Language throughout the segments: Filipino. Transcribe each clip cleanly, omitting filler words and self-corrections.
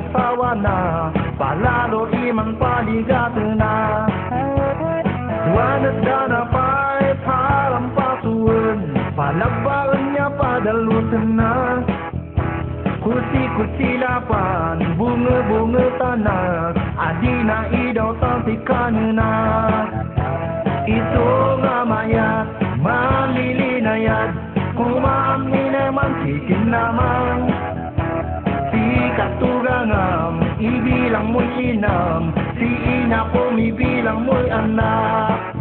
asawa na, palalo imang paligat na. Duwanat na pa'y parang pasuan, palagbaran niya padalutan na. Kursi-kursi lapan, bunga-bunga tanah, adi na idaw tantikan na. Ito nga mayat, malilinayad, kumaamin naman sikin naman. Si katugangam, ibilang mo'y inam, si ina ko ibilang mo'y anak.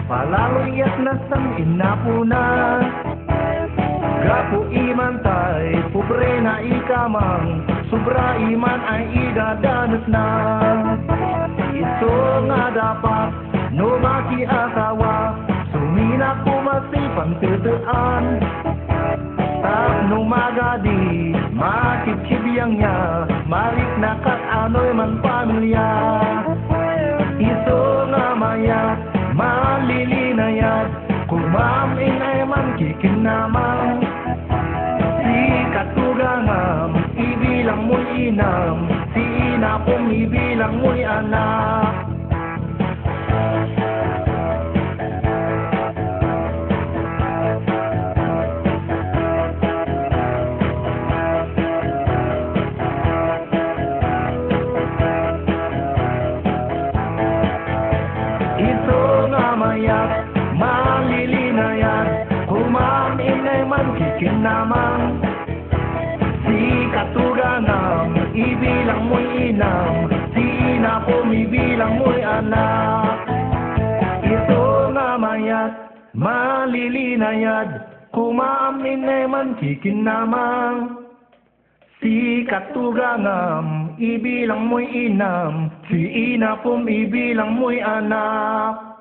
Palaloyat na sang inapuna, gapo iman tay, pobre na ikamang, sobra iman ay idadanas na. Ito nga dapat, no makiasawa, sumina ko masipang tutaan. Tap no magadi, makikibiyang niya, malik na kat ano'y man pamilya. Ito nga mayat, malilinayat, kumaming ay man kikinamang. Si katugangam, ibilang mo'y inam, si ina kong ibilang mo'y anak. Malilinayat, kumain ay man kikinamang. Si katugangam, ibilang mo'y inam, si ina ko ibilang mo'y anak. Ito nga mayat, malilinayat, kumain ay man kikinamang. Si katugangam, ibilang mo'y inam, si ina ko ibilang mo'y anak.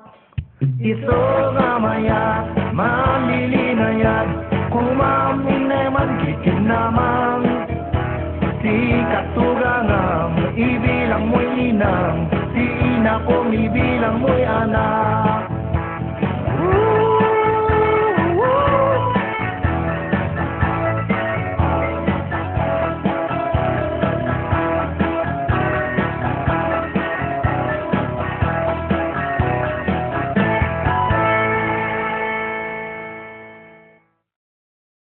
Ito nga mayat, malilinayat, kumamin naman kikinamang. Si katugangam, ibilang mo'y inam, si ina kong ibilang mo'y anak.